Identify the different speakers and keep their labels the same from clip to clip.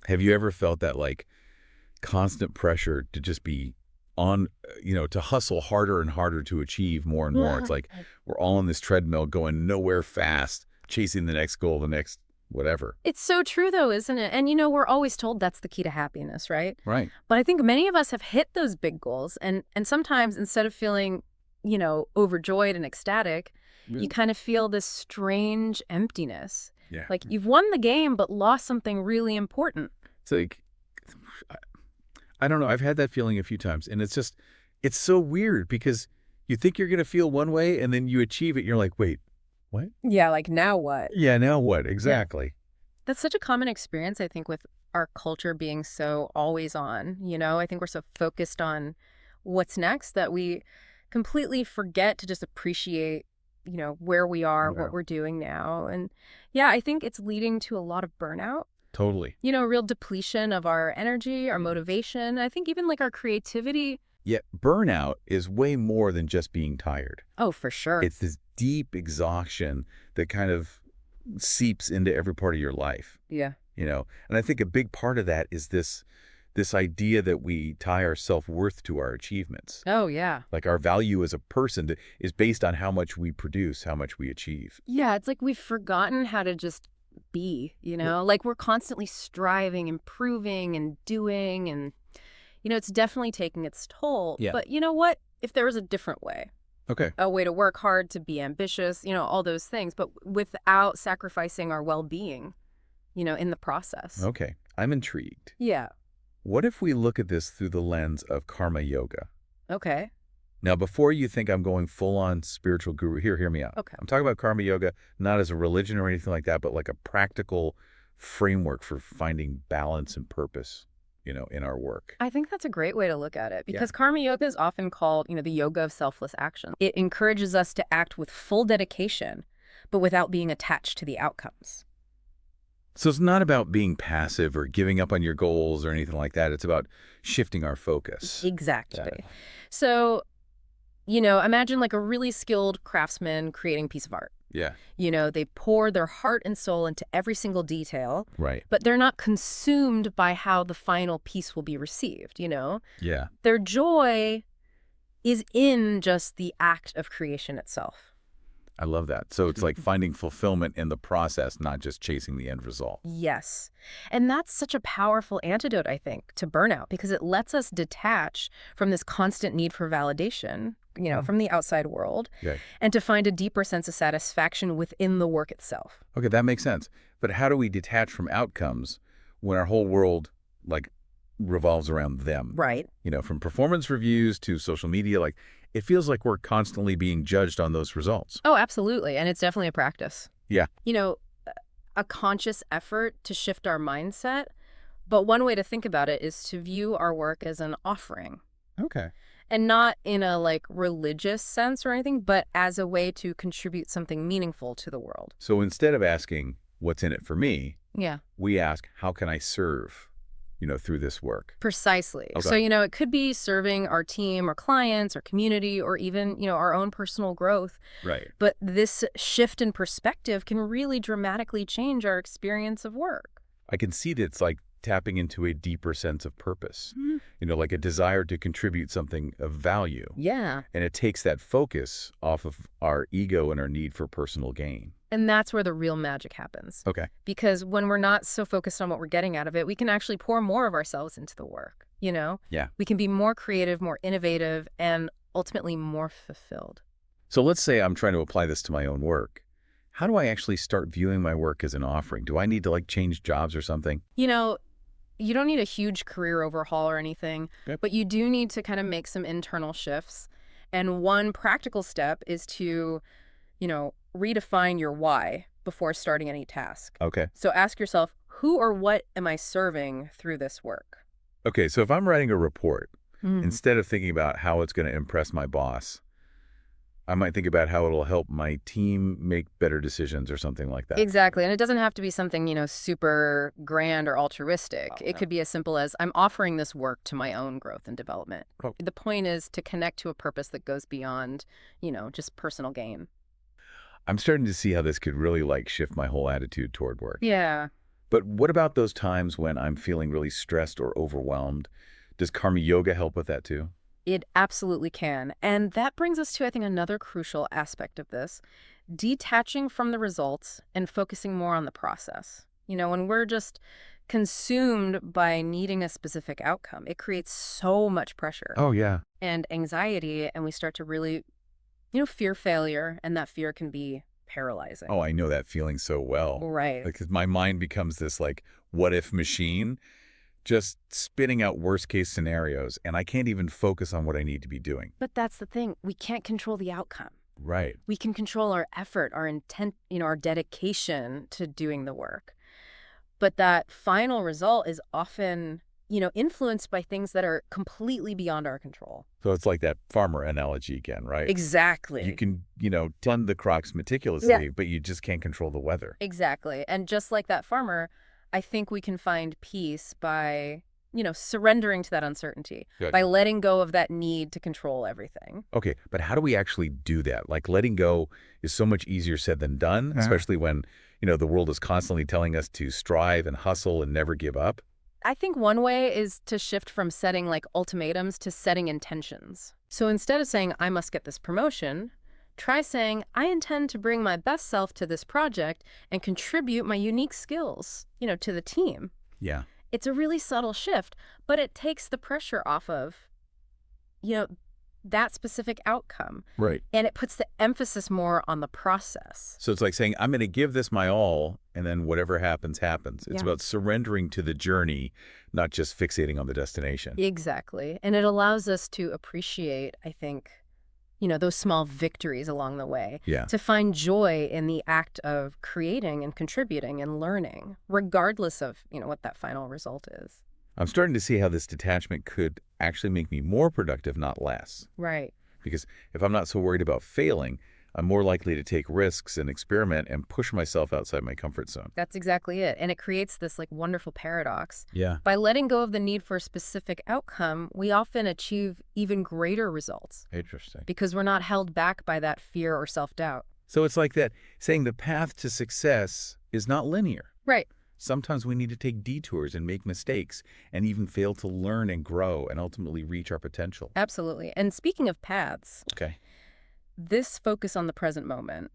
Speaker 1: Have you ever felt that like constant pressure to just be on, to hustle harder and harder to achieve more and more? It's like we're all on this treadmill going nowhere fast, chasing the next goal, the next whatever.
Speaker 2: It's so true, though, isn't it? And, we're always told that's the key to happiness, right?
Speaker 1: Right.
Speaker 2: But I think many of us have hit those big goals. And sometimes instead of feeling, overjoyed and ecstatic, you kind of feel this strange emptiness.
Speaker 1: Yeah.
Speaker 2: Like you've won the game, but lost something really important.
Speaker 1: It's like, I don't know. I've had that feeling a few times. And it's so weird because you think you're going to feel one way and then you achieve it. And you're like, wait, what?
Speaker 2: Yeah, like now what?
Speaker 1: Yeah, now what? Exactly.
Speaker 2: Yeah. That's such a common experience, I think, with our culture being so always on. I think we're so focused on what's next that we completely forget to just appreciate, where we are, what we're doing now. And yeah, I think it's leading to a lot of burnout.
Speaker 1: Totally.
Speaker 2: Real depletion of our energy, our motivation. I think even like our creativity.
Speaker 1: Yet burnout is way more than just being tired.
Speaker 2: Oh, for sure.
Speaker 1: It's this deep exhaustion that kind of seeps into every part of your life.
Speaker 2: Yeah.
Speaker 1: And I think a big part of that is this idea that we tie our self-worth to our achievements.
Speaker 2: Oh, yeah.
Speaker 1: Like our value as a person is based on how much we produce, how much we achieve.
Speaker 2: Yeah, it's like we've forgotten how to just be, like we're constantly striving, improving and doing, and it's definitely taking its toll.
Speaker 1: Yeah.
Speaker 2: But you know what? If there was a different way,
Speaker 1: Okay.
Speaker 2: a way to work hard, to be ambitious, all those things, but without sacrificing our well-being, in the process.
Speaker 1: Okay. I'm intrigued.
Speaker 2: Yeah.
Speaker 1: What if we look at this through the lens of karma yoga?
Speaker 2: Okay.
Speaker 1: Now, before you think I'm going full-on spiritual guru, hear me out.
Speaker 2: Okay.
Speaker 1: I'm talking about karma yoga, not as a religion or anything like that, but like a practical framework for finding balance and purpose, in our work.
Speaker 2: I think that's a great way to look at it because karma yoga is often called, the yoga of selfless action. It encourages us to act with full dedication, but without being attached to the outcomes.
Speaker 1: So it's not about being passive or giving up on your goals or anything like that. It's about shifting our focus.
Speaker 2: Exactly. So, imagine like a really skilled craftsman creating a piece of art.
Speaker 1: Yeah.
Speaker 2: They pour their heart and soul into every single detail.
Speaker 1: Right.
Speaker 2: But they're not consumed by how the final piece will be received,
Speaker 1: Yeah.
Speaker 2: Their joy is in just the act of creation itself.
Speaker 1: I love that. So it's like finding fulfillment in the process, not just chasing the end result.
Speaker 2: Yes. And that's such a powerful antidote, I think, to burnout because it lets us detach from this constant need for validation, from the outside world, and to find a deeper sense of satisfaction within the work itself.
Speaker 1: Okay, that makes sense. But how do we detach from outcomes when our whole world, like, revolves around them?
Speaker 2: Right.
Speaker 1: From performance reviews to social media, like, it feels like we're constantly being judged on those results.
Speaker 2: Oh, absolutely. And it's definitely a practice.
Speaker 1: Yeah.
Speaker 2: A conscious effort to shift our mindset. But one way to think about it is to view our work as an offering.
Speaker 1: Okay.
Speaker 2: And not in a religious sense or anything, but as a way to contribute something meaningful to the world.
Speaker 1: So instead of asking, what's in it for me?
Speaker 2: Yeah.
Speaker 1: We ask, how can I serve, through this work?
Speaker 2: Precisely.
Speaker 1: Okay.
Speaker 2: So, it could be serving our team or clients or community or even, our own personal growth.
Speaker 1: Right.
Speaker 2: But this shift in perspective can really dramatically change our experience of work.
Speaker 1: I can see that it's like tapping into a deeper sense of purpose, like a desire to contribute something of value.
Speaker 2: Yeah.
Speaker 1: And it takes that focus off of our ego and our need for personal gain.
Speaker 2: And that's where the real magic happens.
Speaker 1: Okay.
Speaker 2: Because when we're not so focused on what we're getting out of it, we can actually pour more of ourselves into the work,
Speaker 1: Yeah.
Speaker 2: We can be more creative, more innovative, and ultimately more fulfilled.
Speaker 1: So let's say I'm trying to apply this to my own work. How do I actually start viewing my work as an offering? Do I need to change jobs or something?
Speaker 2: You don't need a huge career overhaul or anything, but you do need to kind of make some internal shifts. And one practical step is to, redefine your why before starting any task.
Speaker 1: Okay.
Speaker 2: So ask yourself, who or what am I serving through this work?
Speaker 1: Okay, so if I'm writing a report, instead of thinking about how it's going to impress my boss, I might think about how it'll help my team make better decisions or something like that.
Speaker 2: Exactly. And it doesn't have to be something, super grand or altruistic. It could be as simple as I'm offering this work to my own growth and development. The point is to connect to a purpose that goes beyond, just personal gain.
Speaker 1: I'm starting to see how this could really shift my whole attitude toward work.
Speaker 2: Yeah.
Speaker 1: But what about those times when I'm feeling really stressed or overwhelmed? Does karma yoga help with that too?
Speaker 2: It absolutely can. And that brings us to, I think, another crucial aspect of this, detaching from the results and focusing more on the process. When we're just consumed by needing a specific outcome, it creates so much pressure
Speaker 1: Oh, yeah.
Speaker 2: and anxiety, and we start to really, fear failure, and that fear can be
Speaker 1: Oh,
Speaker 2: paralyzing.
Speaker 1: I know that feeling so well.
Speaker 2: Right.
Speaker 1: Like, 'cause my mind becomes this, like, what-if machine, just spitting out worst-case scenarios, and I can't even focus on what I need to be doing.
Speaker 2: But that's the thing. We can't control the outcome.
Speaker 1: Right.
Speaker 2: We can control our effort, our intent, our dedication to doing the work. But that final result is often, influenced by things that are completely beyond our control.
Speaker 1: So it's like that farmer analogy again, right? You
Speaker 2: Exactly.
Speaker 1: can, tend the crops
Speaker 2: Yeah.
Speaker 1: meticulously, but you just can't control the weather.
Speaker 2: Exactly. And just like that farmer, I think we can find peace by, surrendering to that uncertainty,
Speaker 1: Good.
Speaker 2: by letting go of that need to control everything.
Speaker 1: Okay, but how do we actually do that? Like, letting go is so much easier said than done, especially when, the world is constantly telling us to strive and hustle and never give up.
Speaker 2: I think one way is to shift from setting like ultimatums to setting intentions. So instead of saying, I must get this promotion, try saying, I intend to bring my best self to this project and contribute my unique skills, to the team.
Speaker 1: Yeah.
Speaker 2: It's a really subtle shift, but it takes the pressure off of, you know, that specific outcome.
Speaker 1: Right.
Speaker 2: And it puts the emphasis more on the process.
Speaker 1: So it's like saying, I'm going to give this my all, and then whatever happens, happens. It's
Speaker 2: Yeah.
Speaker 1: about surrendering to the journey, not just fixating on the destination.
Speaker 2: Exactly. And it allows us to appreciate, I think, those small victories along the way,
Speaker 1: Yeah.
Speaker 2: to find joy in the act of creating and contributing and learning, regardless of, what that final result is.
Speaker 1: I'm starting to see how this detachment could actually make me more productive, not less.
Speaker 2: Right.
Speaker 1: Because if I'm not so worried about failing, I'm more likely to take risks and experiment and push myself outside my comfort zone.
Speaker 2: That's exactly it. And it creates this like wonderful paradox.
Speaker 1: Yeah.
Speaker 2: By letting go of the need for a specific outcome, we often achieve even greater results
Speaker 1: Interesting.
Speaker 2: because we're not held back by that fear or self-doubt.
Speaker 1: So it's like that, saying the path to success is not linear.
Speaker 2: Right.
Speaker 1: Sometimes we need to take detours and make mistakes and even fail to learn and grow and ultimately reach our potential.
Speaker 2: Absolutely. And speaking of paths,
Speaker 1: Okay.
Speaker 2: this focus on the present moment,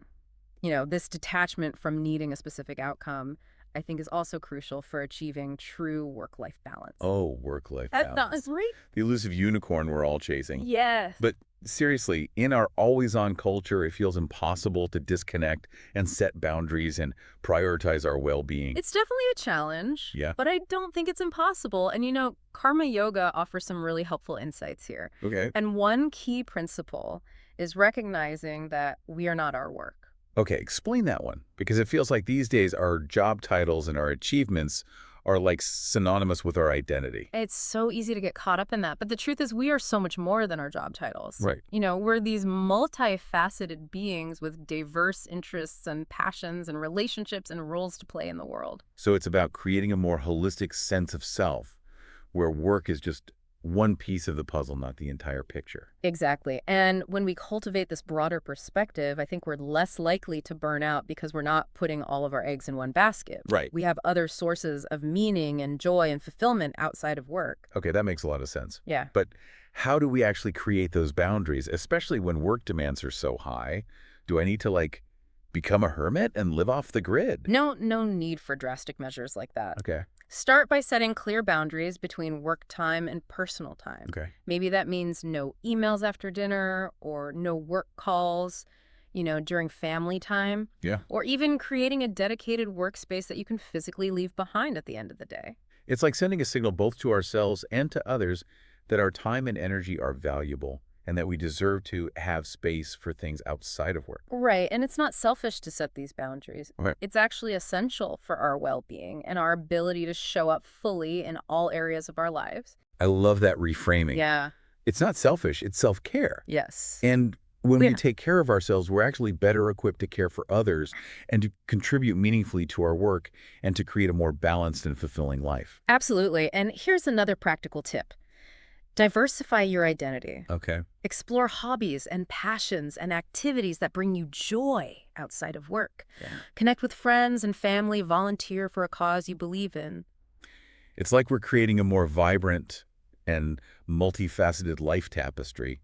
Speaker 2: this detachment from needing a specific outcome, I think is also crucial for achieving true work-life balance.
Speaker 1: Oh, work-life
Speaker 2: That
Speaker 1: balance.
Speaker 2: sounds right.
Speaker 1: The elusive unicorn we're all chasing.
Speaker 2: Yes.
Speaker 1: But seriously, in our always-on culture, it feels impossible to disconnect and set boundaries and prioritize our well-being.
Speaker 2: It's definitely a challenge,
Speaker 1: Yeah.
Speaker 2: but I don't think it's impossible. And karma yoga offers some really helpful insights here.
Speaker 1: Okay.
Speaker 2: And one key principle is recognizing that we are not our work.
Speaker 1: Okay, explain that one. Because it feels like these days our job titles and our achievements are like synonymous with our identity.
Speaker 2: It's so easy to get caught up in that. But the truth is we are so much more than our job titles.
Speaker 1: Right.
Speaker 2: We're these multifaceted beings with diverse interests and passions and relationships and roles to play in the world.
Speaker 1: So it's about creating a more holistic sense of self, where work is just one piece of the puzzle, not the entire picture.
Speaker 2: Exactly. And when we cultivate this broader perspective, I think we're less likely to burn out because we're not putting all of our eggs in one basket.
Speaker 1: Right.
Speaker 2: We have other sources of meaning and joy and fulfillment outside of work.
Speaker 1: Okay, that makes a lot of sense.
Speaker 2: Yeah.
Speaker 1: But how do we actually create those boundaries, especially when work demands are so high? Do I need to, become a hermit and live off the grid?
Speaker 2: No need for drastic measures like that.
Speaker 1: Okay.
Speaker 2: Start by setting clear boundaries between work time and personal time.
Speaker 1: Okay.
Speaker 2: Maybe that means no emails after dinner or no work calls, during family time.
Speaker 1: Yeah.
Speaker 2: Or even creating a dedicated workspace that you can physically leave behind at the end of the day.
Speaker 1: It's like sending a signal both to ourselves and to others that our time and energy are valuable and that we deserve to have space for things outside of work.
Speaker 2: Right. And it's not selfish to set these boundaries.
Speaker 1: Okay.
Speaker 2: It's actually essential for our well-being and our ability to show up fully in all areas of our lives.
Speaker 1: I love that reframing.
Speaker 2: Yeah.
Speaker 1: It's not selfish, it's self-care.
Speaker 2: Yes.
Speaker 1: And when
Speaker 2: Yeah.
Speaker 1: we take care of ourselves, we're actually better equipped to care for others and to contribute meaningfully to our work and to create a more balanced and fulfilling life.
Speaker 2: Absolutely. And here's another practical tip. Diversify your identity.
Speaker 1: Okay.
Speaker 2: Explore hobbies and passions and activities that bring you joy outside of work.
Speaker 1: Yeah.
Speaker 2: Connect with friends and family, volunteer for a cause you believe in.
Speaker 1: It's like we're creating a more vibrant and multifaceted life tapestry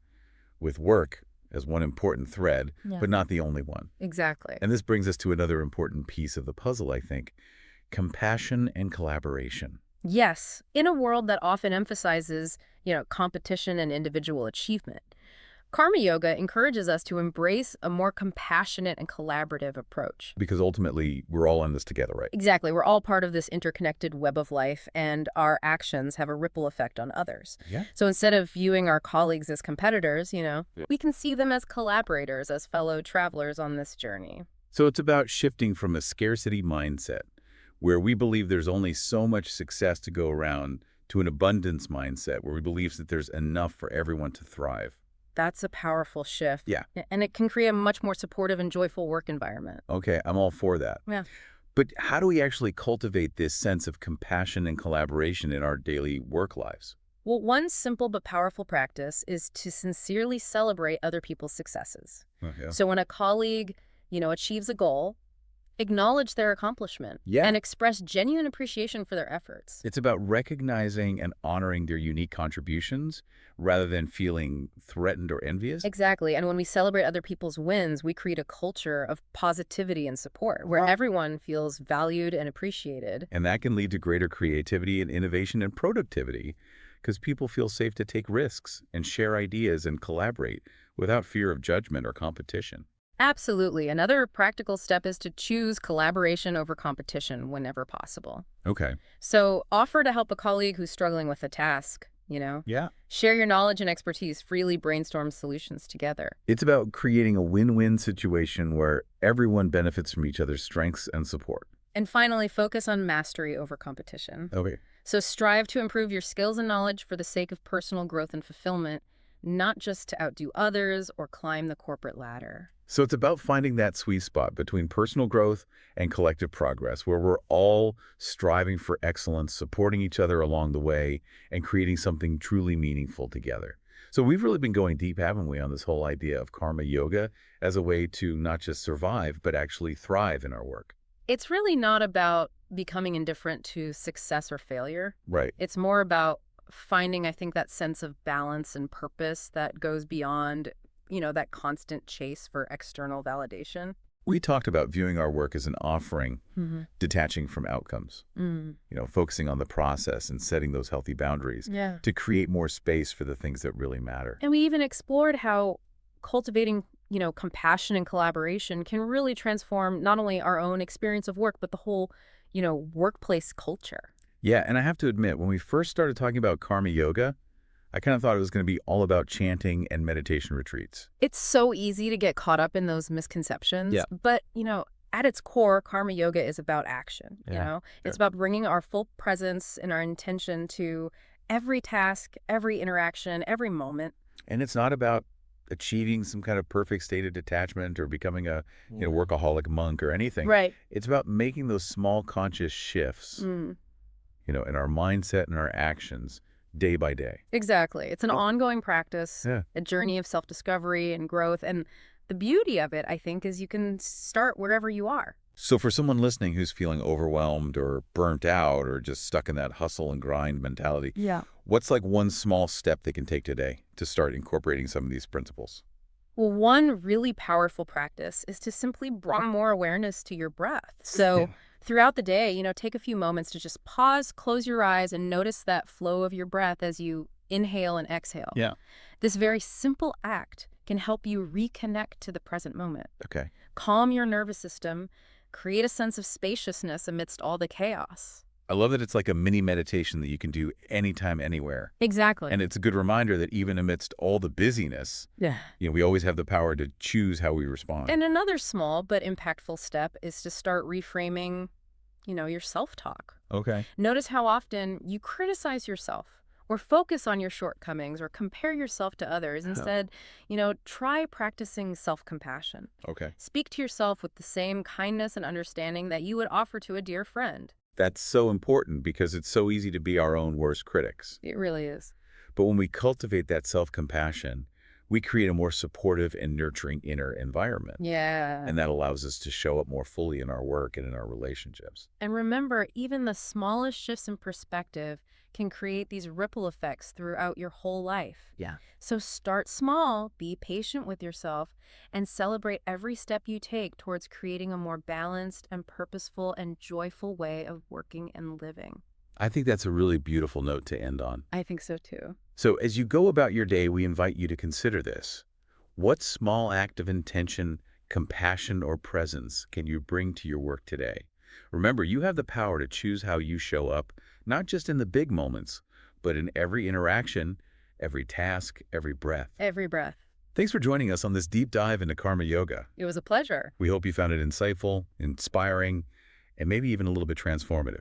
Speaker 1: with work as one important thread,
Speaker 2: Yeah.
Speaker 1: but not the only one.
Speaker 2: Exactly.
Speaker 1: And this brings us to another important piece of the puzzle, I think, compassion and collaboration.
Speaker 2: Yes, in a world that often emphasizes, competition and individual achievement, Karma Yoga encourages us to embrace a more compassionate and collaborative approach.
Speaker 1: Because ultimately, we're all in this together, right?
Speaker 2: Exactly. We're all part of this interconnected web of life, and our actions have a ripple effect on others.
Speaker 1: Yeah.
Speaker 2: So instead of viewing our colleagues as competitors, we can see them as collaborators, as fellow travelers on this journey.
Speaker 1: So it's about shifting from a scarcity mindset, where we believe there's only so much success to go around, to an abundance mindset, where we believe that there's enough for everyone to thrive.
Speaker 2: That's a powerful shift.
Speaker 1: Yeah.
Speaker 2: And it can create a much more supportive and joyful work environment.
Speaker 1: Okay, I'm all for that.
Speaker 2: Yeah.
Speaker 1: But how do we actually cultivate this sense of compassion and collaboration in our daily work lives?
Speaker 2: Well, one simple but powerful practice is to sincerely celebrate other people's successes.
Speaker 1: Oh, yeah.
Speaker 2: So when a colleague, achieves a goal, acknowledge their accomplishment
Speaker 1: Yeah.
Speaker 2: and express genuine appreciation for their efforts.
Speaker 1: It's about recognizing and honoring their unique contributions rather than feeling threatened or envious.
Speaker 2: Exactly. And when we celebrate other people's wins, we create a culture of positivity and support where everyone feels valued and appreciated.
Speaker 1: And that can lead to greater creativity and innovation and productivity because people feel safe to take risks and share ideas and collaborate without fear of judgment or competition.
Speaker 2: Absolutely. Another practical step is to choose collaboration over competition whenever possible.
Speaker 1: Okay.
Speaker 2: So offer to help a colleague who's struggling with a task,
Speaker 1: Yeah.
Speaker 2: Share your knowledge and expertise, freely brainstorm solutions together.
Speaker 1: It's about creating a win-win situation where everyone benefits from each other's strengths and support.
Speaker 2: And finally, focus on mastery over competition.
Speaker 1: Okay.
Speaker 2: So strive to improve your skills and knowledge for the sake of personal growth and fulfillment, not just to outdo others or climb the corporate ladder.
Speaker 1: So it's about finding that sweet spot between personal growth and collective progress, where we're all striving for excellence, supporting each other along the way, and creating something truly meaningful together. So we've really been going deep, haven't we, on this whole idea of karma yoga as a way to not just survive, but actually thrive in our work.
Speaker 2: It's really not about becoming indifferent to success or failure.
Speaker 1: Right.
Speaker 2: It's more about finding, I think, that sense of balance and purpose that goes beyond that constant chase for external validation.
Speaker 1: We talked about viewing our work as an offering, detaching from outcomes, focusing on the process and setting those healthy boundaries to create more space for the things that really matter.
Speaker 2: And we even explored how cultivating, compassion and collaboration can really transform not only our own experience of work, but the whole, workplace culture.
Speaker 1: Yeah, and I have to admit, when we first started talking about karma yoga, I kind of thought it was going to be all about chanting and meditation retreats.
Speaker 2: It's so easy to get caught up in those misconceptions.
Speaker 1: Yeah.
Speaker 2: But, at its core, karma yoga is about action.
Speaker 1: Yeah,
Speaker 2: It's about bringing our full presence and our intention to every task, every interaction, every moment.
Speaker 1: And it's not about achieving some kind of perfect state of detachment or becoming a workaholic monk or anything.
Speaker 2: Right.
Speaker 1: It's about making those small conscious shifts, in our mindset and our actions day by day.
Speaker 2: Exactly. It's an ongoing practice,
Speaker 1: Yeah.
Speaker 2: a journey of self-discovery and growth. And the beauty of it, I think, is you can start wherever you are.
Speaker 1: So for someone listening who's feeling overwhelmed or burnt out or just stuck in that hustle and grind mentality, what's like one small step they can take today to start incorporating some of these principles?
Speaker 2: Well, one really powerful practice is to simply bring more awareness to your breath. So throughout the day, take a few moments to just pause, close your eyes, and notice that flow of your breath as you inhale and exhale.
Speaker 1: Yeah.
Speaker 2: This very simple act can help you reconnect to the present moment.
Speaker 1: Okay.
Speaker 2: Calm your nervous system, create a sense of spaciousness amidst all the chaos.
Speaker 1: I love that it's like a mini meditation that you can do anytime, anywhere.
Speaker 2: Exactly.
Speaker 1: And it's a good reminder that even amidst all the busyness, we always have the power to choose how we respond.
Speaker 2: And another small but impactful step is to start reframing, your self-talk.
Speaker 1: Okay.
Speaker 2: Notice how often you criticize yourself or focus on your shortcomings or compare yourself to others. Instead, try practicing self-compassion.
Speaker 1: Okay.
Speaker 2: Speak to yourself with the same kindness and understanding that you would offer to a dear friend.
Speaker 1: That's so important because it's so easy to be our own worst critics.
Speaker 2: It really is.
Speaker 1: But when we cultivate that self-compassion, we create a more supportive and nurturing inner environment.
Speaker 2: Yeah.
Speaker 1: And that allows us to show up more fully in our work and in our relationships.
Speaker 2: And remember, even the smallest shifts in perspective can create these ripple effects throughout your whole life.
Speaker 3: Yeah.
Speaker 2: So start small, be patient with yourself, and celebrate every step you take towards creating a more balanced and purposeful and joyful way of working and living.
Speaker 1: I think that's a really beautiful note to end on.
Speaker 2: I think so too.
Speaker 1: So as you go about your day, we invite you to consider this. What small act of intention, compassion, or presence can you bring to your work today? Remember, you have the power to choose how you show up, not just in the big moments, but in every interaction, every task, every breath.
Speaker 2: Every breath.
Speaker 1: Thanks for joining us on this deep dive into Karma Yoga.
Speaker 2: It was a pleasure.
Speaker 1: We hope you found it insightful, inspiring, and maybe even a little bit transformative.